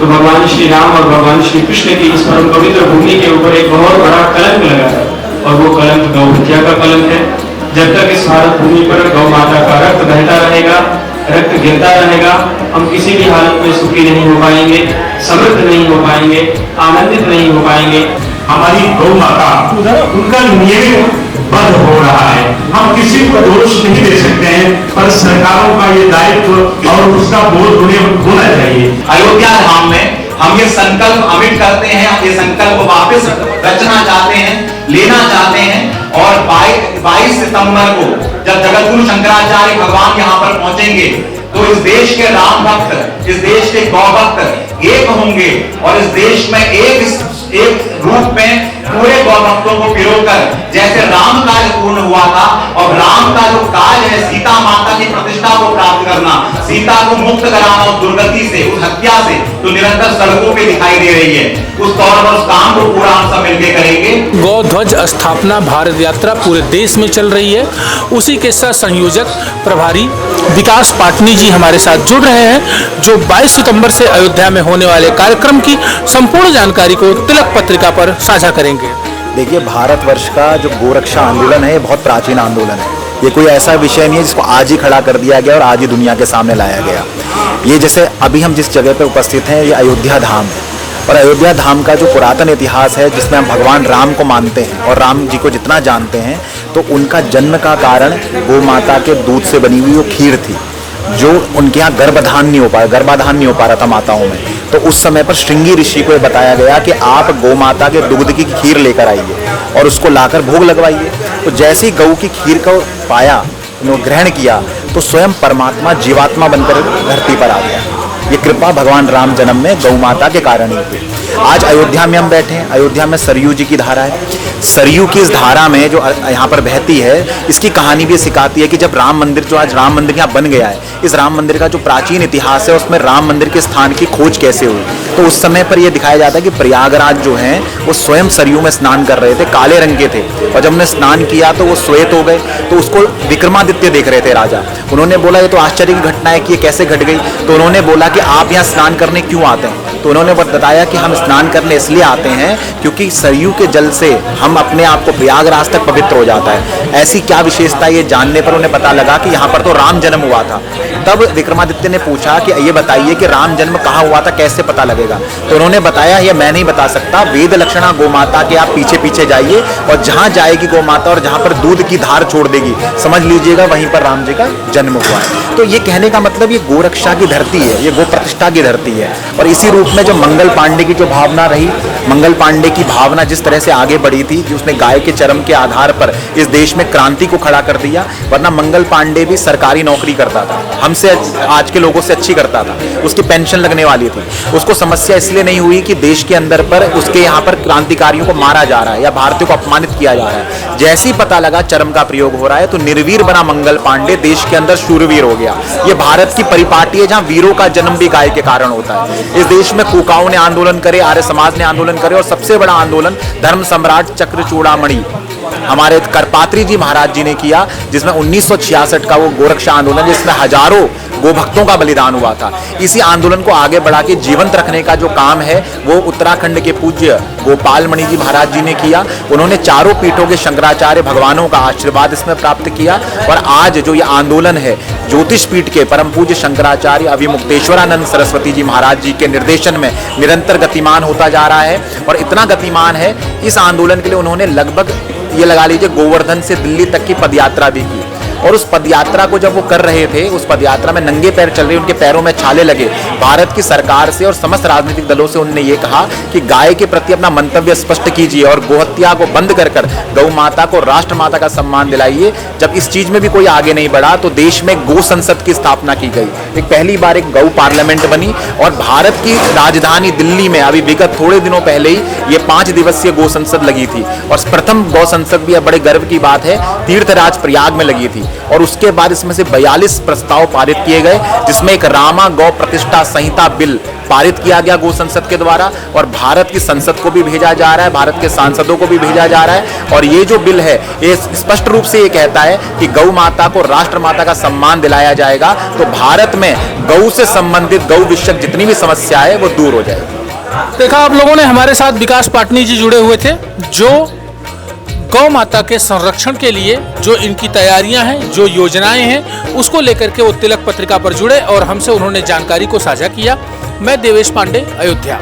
तो भगवान श्री राम और भगवान श्री कृष्ण की इस परम पवित्र भूमि के ऊपर एक बहुत बड़ा कलंक लगा है, और वो कलंक गौ हत्या का कलंक है। जब तक इस भारत भूमि पर गौ माता का रक्त बहता रहेगा, रक्त गिरता रहेगा, हम किसी भी हालत में सुखी नहीं हो पाएंगे, समृद्ध नहीं हो पाएंगे, आनंदित नहीं हो पाएंगे। हमारी गौ माता उनका नियम बंद हो रहा है। हम किसी को दोष नहीं दे सकते हैं, पर सरकारों का ये दायित्व और उसका बोध उन्हें होना चाहिए। अयोध्या धाम में हम ये संकल्प अमिट करते हैं, हम ये संकल्प वापस रचना चाहते हैं, लेना चाहते हैं। और 22 सितंबर को जब जगतगुरु शंकराचार्य भगवान यहाँ पर पहुंचेंगे तो इस देश के राम भक्त, इस देश के गौ भक्त एक होंगे और इस देश में एक रूप में पूरे गौ भक्तों को पिरोकर जैसे राम काज पूर्ण हुआ था, और राम का जो काज है सीता माता की प्रतिष्ठा को प्राप्त करना, सीता को मुक्त कराना उस दुर्गति से, उस हत्या से, तो निरंतर सड़कों पे दिखाई दे रही है। उस तौर पर उस काम को पूरा हम सब मिलकर करेंगे। गौ ध्वज स्थापना भारत यात्रा पूरे देश में चल रही है। उसी के साथ संयोजक प्रभारी विकास पाटनी जी हमारे साथ जुड़ रहे हैं, जो 22 सितंबर से अयोध्या में होने वाले कार्यक्रम की संपूर्ण जानकारी को तिलक पत्रिका पर साझा करेंगे। देखिए, भारतवर्ष का जो गोरक्षा आंदोलन है ये बहुत प्राचीन आंदोलन है। ये कोई ऐसा विषय नहीं है जिसको आज ही खड़ा कर दिया गया और आज ही दुनिया के सामने लाया गया। ये जैसे अभी हम जिस जगह पे उपस्थित हैं, ये अयोध्या धाम है, और अयोध्या धाम का जो पुरातन इतिहास है जिसमें हम भगवान राम को मानते हैं और राम जी को जितना जानते हैं, तो उनका जन्म का कारण गौ माता के दूध से बनी हुई वो खीर थी, जो उनके यहाँ गर्भाधान नहीं हो पा रहा था माताओं में। तो उस समय पर श्रृंगी ऋषि को बताया गया कि आप गौ माता के दुग्ध की खीर लेकर आइए और उसको लाकर भोग लगवाइए। तो जैसे ही गौ की खीर को पाया, ग्रहण किया, तो स्वयं परमात्मा जीवात्मा बनकर धरती पर आ गया। ये कृपा भगवान राम जन्म में गौ माता के कारण ही हुई। आज अयोध्या में हम बैठे हैं, अयोध्या में सरयू जी की धारा है। सरयू की इस धारा में जो यहाँ पर बहती है, इसकी कहानी भी सिखाती है कि जब राम मंदिर, जो आज राम मंदिर यहाँ बन गया है, इस राम मंदिर का जो प्राचीन इतिहास है उसमें राम मंदिर के स्थान की खोज कैसे हुई। तो उस समय पर यह दिखाया जाता है कि प्रयागराज जो है वो स्वयं सरयू में स्नान कर रहे थे, काले रंग के थे, और जब उन्होंने स्नान किया तो वो श्वेत हो गए। तो उसको विक्रमादित्य देख रहे थे राजा। उन्होंने बोला ये तो आश्चर्य की घटना है कि ये कैसे घट गई। तो उन्होंने बोला कि आप यहाँ स्नान करने क्यों आते हैं। तो उन्होंने बताया कि हम स्नान करने इसलिए आते हैं क्योंकि सरयू के जल से हम अपने आप को प्रयागराज तक पवित्र हो जाता है। ऐसी क्या विशेषता, ये जानने पर उन्हें पता लगा कि यहाँ पर तो राम जन्म हुआ था। तब विक्रमादित्य ने पूछा कि ये बताइए कि राम जन्म कहाँ हुआ था, कैसे पता लगेगा। तो उन्होंने बताया ये मैं नहीं बता सकता, वेद लक्षणा गौ माता के आप पीछे पीछे जाइए और जहाँ जाएगी गौ माता और जहाँ पर दूध की धार छोड़ देगी, समझ लीजिएगा वहीं पर राम जी का जन्म हुआ है। तो ये कहने का मतलब ये गोरक्षा की धरती है, ये गो प्रतिष्ठा की धरती है। और इसी रूप में जो मंगल पांडे की जो भावना रही, मंगल पांडे की भावना जिस तरह से आगे बढ़ी थी कि उसने गाय के चर्म के आधार पर इस देश में क्रांति को खड़ा कर दिया। वरना मंगल पांडे भी सरकारी नौकरी करता था, हमसे आज के लोगों से अच्छी करता था, उसकी पेंशन लगने वाली थी। उसको समस्या इसलिए नहीं हुई कि देश के अंदर पर उसके यहाँ पर क्रांतिकारियों को मारा जा रहा है या भारतीयों को अपमानित किया जा रहा है। जैसे ही पता लगा चर्म का प्रयोग हो रहा है तो निर्वीर बना मंगल पांडे, देश के अंदर शूरवीर हो गया। ये भारत की परिपाटी है जहाँ वीरों का जन्म भी गाय के कारण होता है। इस देश में कुकाओं ने आंदोलन करे, आर्य समाज ने आंदोलन करे, और सबसे बड़ा आंदोलन धर्म सम्राट चक्रचूड़ामणि हमारे करपात्री जी महाराज जी ने किया, जिसमें 1966 का वो गोरक्षा आंदोलन, जिसमें हजारों गो भक्तों का बलिदान हुआ था। इसी आंदोलन को आगे बढ़ा के जीवंत रखने का जो काम है वो उत्तराखंड के पूज्य गोपाल मणि जी महाराज जी ने किया। उन्होंने चारों पीठों के शंकराचार्य भगवानों का आशीर्वाद इसमें प्राप्त किया, और आज जो ये आंदोलन है ज्योतिष पीठ के परम पूज्य शंकराचार्य अभिमुक्तेश्वरानंद सरस्वती जी महाराज जी के निर्देशन में निरंतर गतिमान होता जा रहा है। और इतना गतिमान है, इस आंदोलन के लिए उन्होंने लगभग ये लगा लीजिए गोवर्धन से दिल्ली तक की पदयात्रा भी की। और उस पदयात्रा को जब वो कर रहे थे, उस पदयात्रा में नंगे पैर चल रहे, उनके पैरों में छाले लगे। भारत की सरकार से और समस्त राजनीतिक दलों से उन्होंने ये कहा कि गाय के प्रति अपना मंतव्य स्पष्ट कीजिए और गोहत्या को बंद कर गौ माता को राष्ट्र माता का सम्मान दिलाइए। जब इस चीज में भी कोई आगे नहीं बढ़ा तो देश में गौ संसद की स्थापना की गई। एक पहली बार एक गौ पार्लियामेंट बनी, और भारत की राजधानी दिल्ली में अभी विगत थोड़े दिनों पहले ही ये 5 दिवसीय गौ संसद लगी थी। और प्रथम गौ संसद भी बड़े गर्व की बात है, तीर्थराज प्रयाग में लगी थी। और उसके बाद इसमें से 42 प्रस्ताव पारित किए गए, जिसमें एक रामा गौ प्रतिष्ठा संहिता बिल पारित किया गया गो संसद के द्वारा, और भारत की संसद को भी भेजा जा रहा है, भारत के सांसदों को भी भेजा जा रहा है। और ये जो बिल है ये स्पष्ट रूप से ये कहता है कि गौ माता को राष्ट्र माता का सम्मान दिलाया जाएगा, तो भारत में गौ से संबंधित गौ विषयक जितनी भी समस्या है वो दूर हो जाएगी। देखा आप लोगों ने, हमारे साथ विकास पाटनी जी जुड़े हुए थे, जो गौ माता के संरक्षण के लिए जो इनकी तैयारियां हैं, जो योजनाएं हैं, उसको लेकर के वो तिलक पत्रिका पर जुड़े और हमसे उन्होंने जानकारी को साझा किया। मैं देवेश पांडे, अयोध्या।